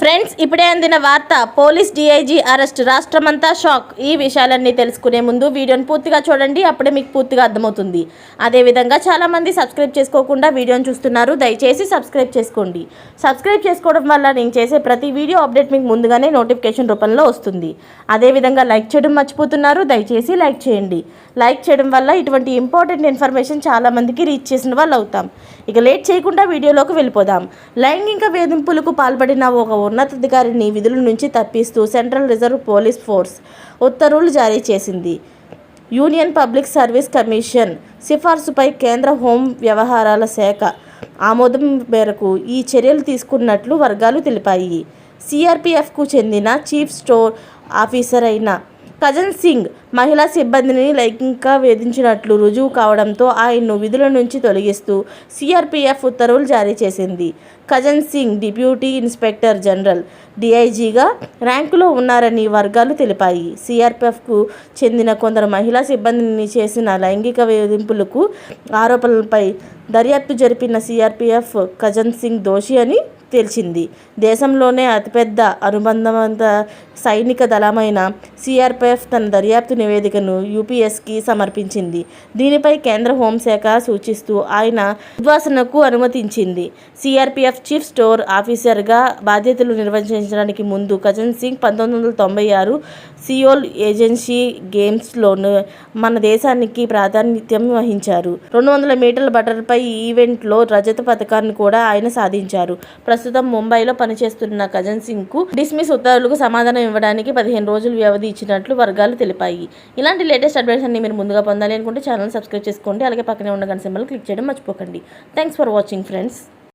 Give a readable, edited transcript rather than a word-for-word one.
Friends, ఇప్పుడే అందిన వార్త. పోలీస్ డీఐజీ అరెస్ట్, రాష్ట్రమంతా షాక్. ఈ విషయాలన్నీ తెలుసుకునే ముందు వీడియోని పూర్తిగా చూడండి, అప్పుడే మీకు పూర్తిగా అర్థమవుతుంది. అదేవిధంగా చాలామంది సబ్స్క్రైబ్ చేసుకోకుండా వీడియోని చూస్తున్నారు, దయచేసి సబ్స్క్రైబ్ చేసుకోండి. సబ్స్క్రైబ్ చేసుకోవడం వల్ల నేను చేసే ప్రతి వీడియో అప్డేట్ మీకు ముందుగానే నోటిఫికేషన్ రూపంలో వస్తుంది. అదేవిధంగా లైక్ చేయడం మర్చిపోతున్నారు, దయచేసి లైక్ చేయండి. లైక్ చేయడం వల్ల ఇటువంటి ఇంపార్టెంట్ ఇన్ఫర్మేషన్ చాలామందికి రీచ్ చేసిన వాళ్ళు అవుతాం. ఇక లేట్ చేయకుండా వీడియోలోకి వెళ్ళిపోదాం. లైంగిక వేధింపులకు పాల్పడిన ఒక ఉన్నతాధికారిని విధుల నుంచి తప్పిస్తూ సెంట్రల్ రిజర్వ్ పోలీస్ ఫోర్స్ ఉత్తర్వులు జారీ చేసింది. యూనియన్ పబ్లిక్ సర్వీస్ కమిషన్ సిఫార్సుపై కేంద్ర హోం వ్యవహారాల శాఖ ఆమోదం మేరకు ఈ చర్యలు తీసుకున్నట్లు వర్గాలు తెలిపాయి. సిఆర్పిఎఫ్కు చెందిన చీఫ్ స్టోర్ ఆఫీసర్ అయిన కజన్ సింగ్ మహిళా సిబ్బందిని లైంగికంగా వేధించినట్లు రుజువు కావడంతో ఆయన్ను విధుల నుంచి తొలగిస్తూ సిఆర్పిఎఫ్ ఉత్తర్వులు జారీ చేసింది. Kajan Singh deputy inspector general డిఐజీగా ర్యాంకులో ఉన్నారని వర్గాలు తెలిపాయి. సిఆర్పిఎఫ్కు చెందిన కొందరు మహిళా సిబ్బందిని చేసిన లైంగిక వేధింపులకు ఆరోపణలపై దర్యాప్తు జరిపిన సిఆర్పిఎఫ్ కజన్ సింగ్ దోషి అని తేల్చింది. దేశంలోనే అతిపెద్ద అనుబంధ సైనిక దళమైన సిఆర్పిఎఫ్ తన దర్యాప్తు నివేదికను యూపీఎస్కి సమర్పించింది. దీనిపై కేంద్ర హోంశాఖ సూచిస్తూ ఆయన ఉద్వాసనకు అనుమతించింది. సిఆర్పిఎఫ్ చీఫ్ స్టోర్ ఆఫీసర్గా బాధ్యతలు నిర్వహించడానికి ముందు కజన్ సింగ్ 1996 సియోల్ ఏషియన్ గేమ్స్లోనూ మన దేశానికి ప్రాతినిధ్యం వహించారు. 200 మీటర్ల బటర్ఫ్లై ఈవెంట్లో రజత పథకాన్ని కూడా ఆయన సాధించారు. ప్రస్తుతం ముంబైలో పనిచేస్తున్న కజన్ సింగ్కు డిస్మిస్ ఉత్తర్వులకు సమాధానం ఇవ్వడానికి 15 రోజులు వ్యవధి ఇచ్చినట్లు వర్గాలు తెలిపాయి. ఇలాంటి లేటెస్ట్ అప్డేట్స్ అన్ని మీరు ముందుగా పొందాలి అనుకుంటే ఛానల్ సబ్స్క్రైబ్ చేసుకోండి. అలాగే పక్కనే ఉన్న గంట సింబల్ క్లిక్ చేయడం మర్చిపోకండి. Thanks for watching friends.